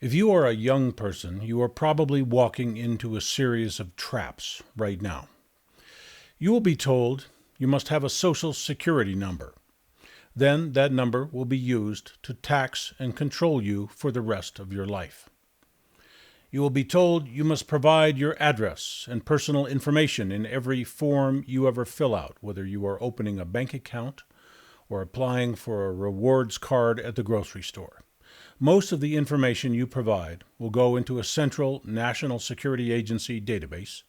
If you are a young person, you are probably walking into a series of traps right now. You will be told you must have a social security number. Then that number will be used to tax and control you for the rest of your life. You will be told you must provide your address and personal information in every form you ever fill out, whether you are opening a bank account or applying for a rewards card at the grocery store. Most of the information you provide will go into a central National Security Agency database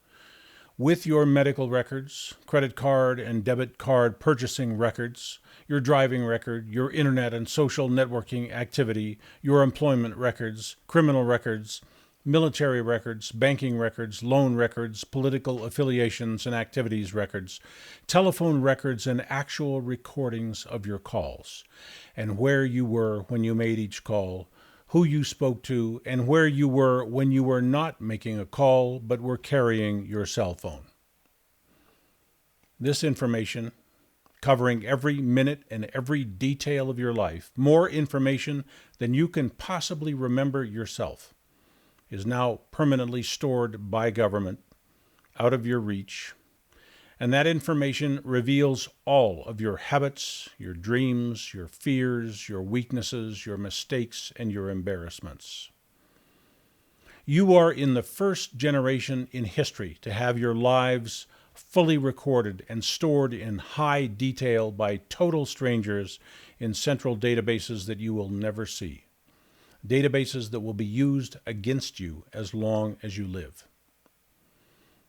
with your medical records, credit card and debit card purchasing records, your driving record, your internet and social networking activity, your employment records, criminal records, military records, banking records, loan records, political affiliations and activities records, telephone records, and actual recordings of your calls, and where you were when you made each call, who you spoke to, and where you were when you were not making a call but were carrying your cell phone. This information, covering every minute and every detail of your life, more information than you can possibly remember yourself, is now permanently stored by government, out of your reach, and that information reveals all of your habits, your dreams, your fears, your weaknesses, your mistakes, and your embarrassments. You are in the first generation in history to have your lives fully recorded and stored in high detail by total strangers in central databases that you will never see. Databases that will be used against you as long as you live.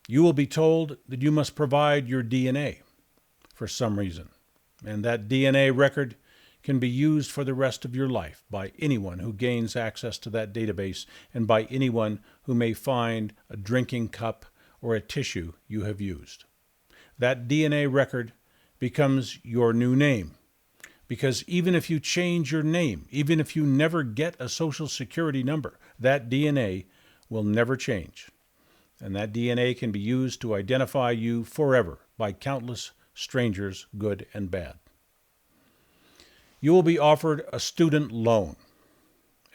You will be told that you must provide your DNA for some reason, and that DNA record can be used for the rest of your life by anyone who gains access to that database and by anyone who may find a drinking cup or a tissue you have used. That DNA record becomes your new name. Because even if you change your name, even if you never get a social security number, that DNA will never change. And that DNA can be used to identify you forever by countless strangers, good and bad. You will be offered a student loan.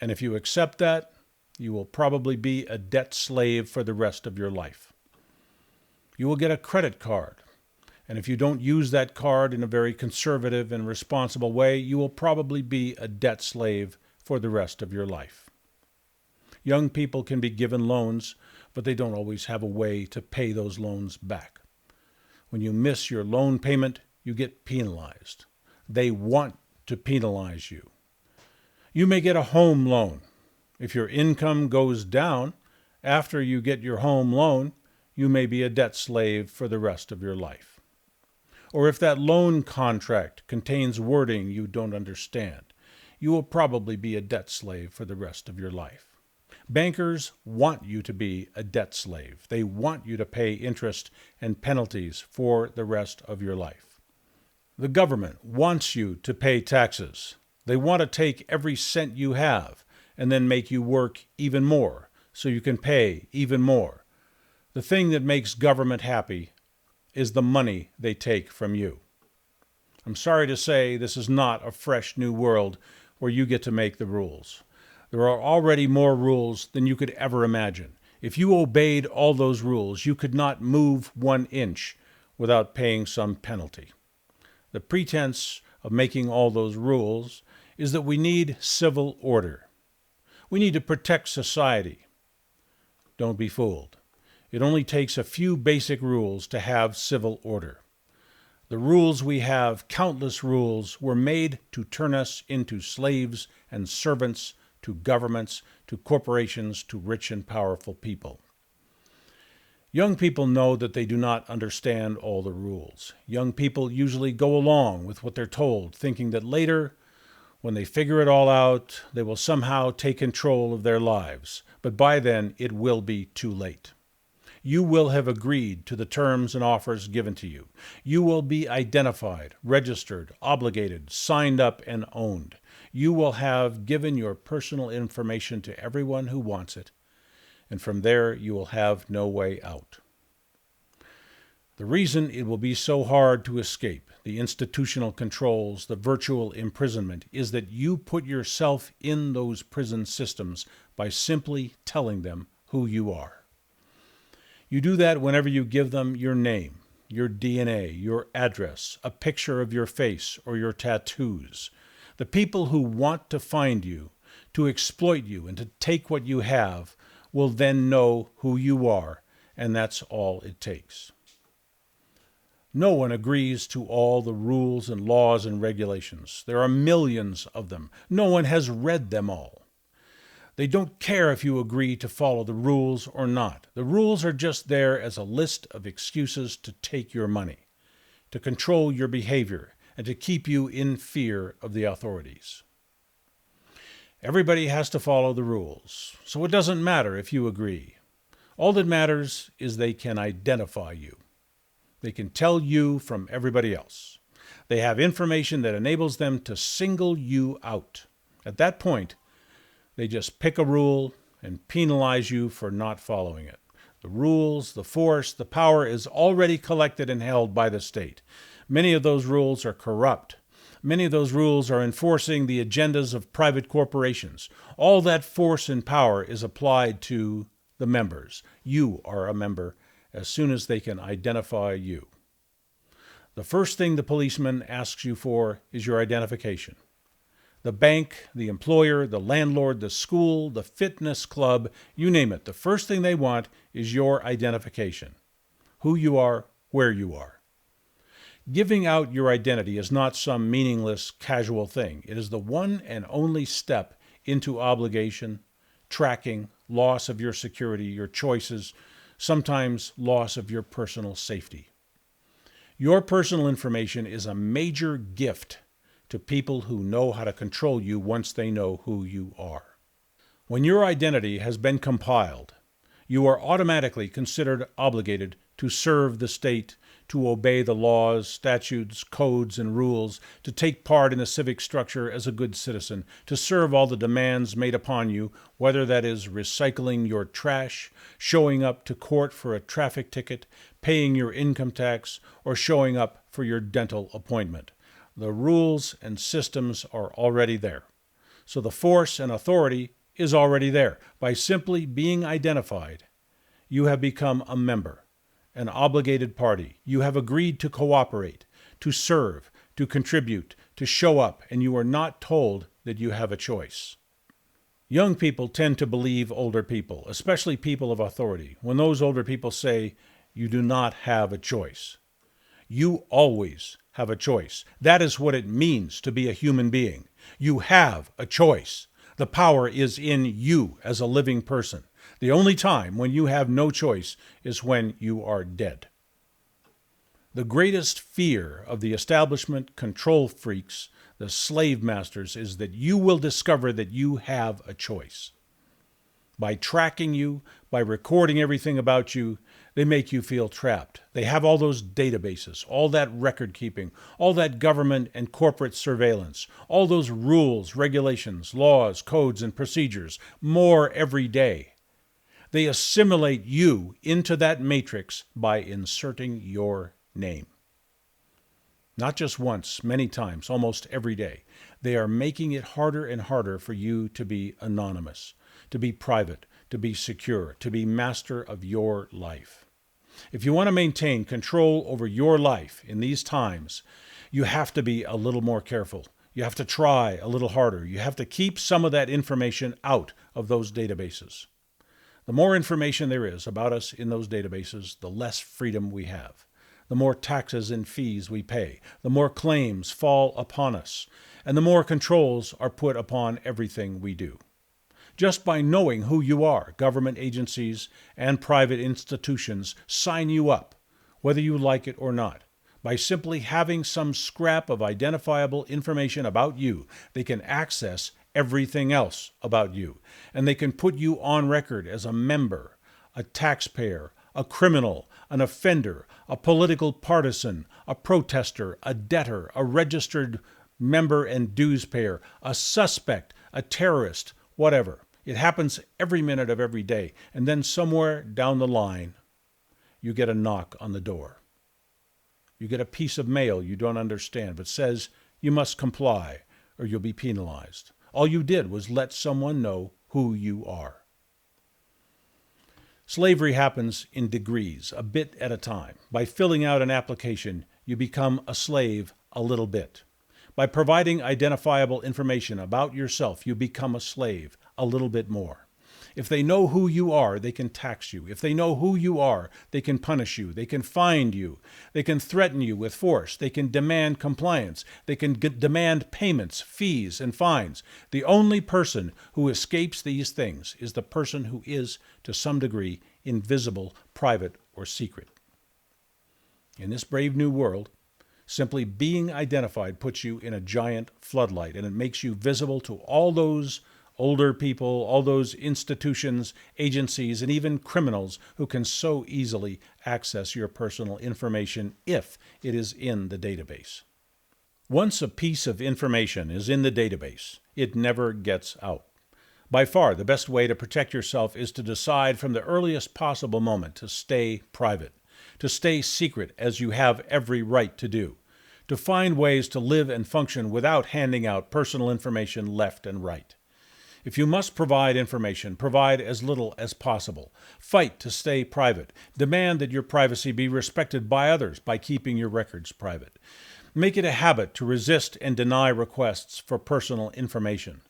And if you accept that, you will probably be a debt slave for the rest of your life. You will get a credit card. And if you don't use that card in a very conservative and responsible way, you will probably be a debt slave for the rest of your life. Young people can be given loans, but they don't always have a way to pay those loans back. When you miss your loan payment, you get penalized. They want to penalize you. You may get a home loan. If your income goes down after you get your home loan, you may be a debt slave for the rest of your life. Or if that loan contract contains wording you don't understand, you will probably be a debt slave for the rest of your life. Bankers want you to be a debt slave. They want you to pay interest and penalties for the rest of your life. The government wants you to pay taxes. They want to take every cent you have and then make you work even more so you can pay even more. The thing that makes government happy is the money they take from you. I'm sorry to say this is not a fresh new world where you get to make the rules. There are already more rules than you could ever imagine. If you obeyed all those rules, you could not move 1 inch without paying some penalty. The pretense of making all those rules is that we need civil order. We need to protect society. Don't be fooled. It only takes a few basic rules to have civil order. The rules we have, countless rules, were made to turn us into slaves and servants to governments, to corporations, to rich and powerful people. Young people know that they do not understand all the rules. Young people usually go along with what they're told, thinking that later, when they figure it all out, they will somehow take control of their lives. But by then, it will be too late. You will have agreed to the terms and offers given to you. You will be identified, registered, obligated, signed up, and owned. You will have given your personal information to everyone who wants it, and from there you will have no way out. The reason it will be so hard to escape the institutional controls, the virtual imprisonment, is that you put yourself in those prison systems by simply telling them who you are. You do that whenever you give them your name, your DNA, your address, a picture of your face or your tattoos. The people who want to find you, to exploit you, and to take what you have will then know who you are, and that's all it takes. No one agrees to all the rules and laws and regulations. There are millions of them. No one has read them all. They don't care if you agree to follow the rules or not. The rules are just there as a list of excuses to take your money, to control your behavior, and to keep you in fear of the authorities. Everybody has to follow the rules, so it doesn't matter if you agree. All that matters is they can identify you. They can tell you from everybody else. They have information that enables them to single you out. At that point, they just pick a rule and penalize you for not following it. The rules, the force, the power is already collected and held by the state. Many of those rules are corrupt. Many of those rules are enforcing the agendas of private corporations. All that force and power is applied to the members. You are a member as soon as they can identify you. The first thing the policeman asks you for is your identification. The bank, the employer, the landlord, the school, the fitness club, you name it. The first thing they want is your identification. Who you are, where you are. Giving out your identity is not some meaningless, casual thing. It is the one and only step into obligation, tracking, loss of your security, your choices, sometimes loss of your personal safety. Your personal information is a major gift to people who know how to control you once they know who you are. When your identity has been compiled, you are automatically considered obligated to serve the state, to obey the laws, statutes, codes, and rules, to take part in the civic structure as a good citizen, to serve all the demands made upon you, whether that is recycling your trash, showing up to court for a traffic ticket, paying your income tax, or showing up for your dental appointment. The rules and systems are already there. So the force and authority is already there. By simply being identified, you have become a member, an obligated party. You have agreed to cooperate, to serve, to contribute, to show up, and you are not told that you have a choice. Young people tend to believe older people, especially people of authority, when those older people say, you do not have a choice. You always have a choice. That is what it means to be a human being. You have a choice. The power is in you as a living person. The only time when you have no choice is when you are dead. The greatest fear of the establishment control freaks, the slave masters, is that you will discover that you have a choice. By tracking you, by recording everything about you, they make you feel trapped. They have all those databases, all that record keeping, all that government and corporate surveillance, all those rules, regulations, laws, codes, and procedures, more every day. They assimilate you into that matrix by inserting your name. Not just once, many times, almost every day. They are making it harder and harder for you to be anonymous, to be private, to be secure, to be master of your life. If you want to maintain control over your life in these times, you have to be a little more careful. You have to try a little harder. You have to keep some of that information out of those databases. The more information there is about us in those databases, the less freedom we have. The more taxes and fees we pay, the more claims fall upon us, and the more controls are put upon everything we do. Just by knowing who you are, government agencies and private institutions sign you up, whether you like it or not. By simply having some scrap of identifiable information about you, they can access everything else about you, and they can put you on record as a member, a taxpayer, a criminal, an offender, a political partisan, a protester, a debtor, a registered member and dues payer, a suspect, a terrorist, whatever. It happens every minute of every day. And then somewhere down the line, you get a knock on the door. You get a piece of mail you don't understand, but says you must comply or you'll be penalized. All you did was let someone know who you are. Slavery happens in degrees, a bit at a time. By filling out an application, you become a slave a little bit. By providing identifiable information about yourself, you become a slave a little bit more. If they know who you are, they can tax you. If they know who you are, they can punish you. They can fine you. They can threaten you with force. They can demand compliance. They can demand payments, fees, and fines. The only person who escapes these things is the person who is, to some degree, invisible, private, or secret. In this brave new world, simply being identified puts you in a giant floodlight, and it makes you visible to all those older people, all those institutions, agencies, and even criminals who can so easily access your personal information if it is in the database. Once a piece of information is in the database, it never gets out. By far, the best way to protect yourself is to decide from the earliest possible moment to stay private, to stay secret as you have every right to do, to find ways to live and function without handing out personal information left and right. If you must provide information, provide as little as possible. Fight to stay private. Demand that your privacy be respected by others by keeping your records private. Make it a habit to resist and deny requests for personal information.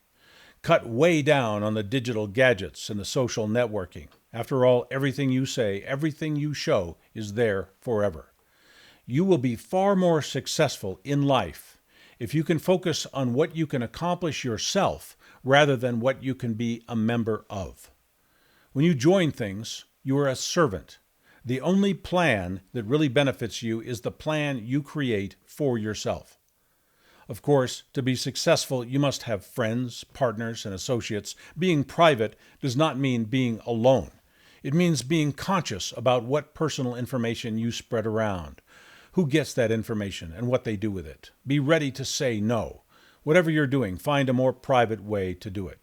Cut way down on the digital gadgets and the social networking. After all, everything you say, everything you show is there forever. You will be far more successful in life if you can focus on what you can accomplish yourself rather than what you can be a member of. When you join things, you are a servant. The only plan that really benefits you is the plan you create for yourself. Of course, to be successful, you must have friends, partners, and associates. Being private does not mean being alone. It means being conscious about what personal information you spread around, who gets that information, and what they do with it. Be ready to say no. Whatever you're doing, find a more private way to do it.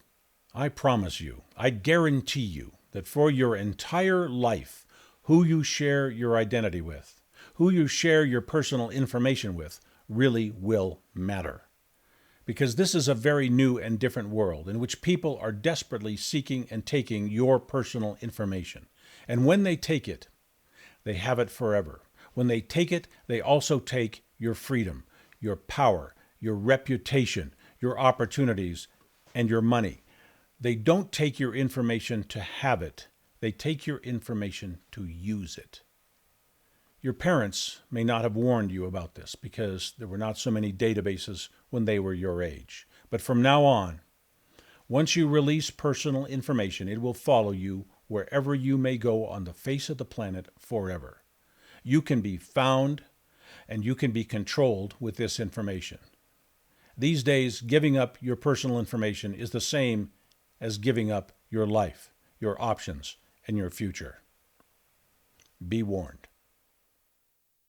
I promise you, I guarantee you, that for your entire life, who you share your identity with, who you share your personal information with, really will matter. Because this is a very new and different world in which people are desperately seeking and taking your personal information. And when they take it, they have it forever. When they take it, they also take your freedom, your power, your reputation, your opportunities, and your money. They don't take your information to have it. They take your information to use it. Your parents may not have warned you about this because there were not so many databases when they were your age. But from now on, once you release personal information, it will follow you wherever you may go on the face of the planet forever. You can be found and you can be controlled with this information. These days, giving up your personal information is the same as giving up your life, your options, and your future. Be warned.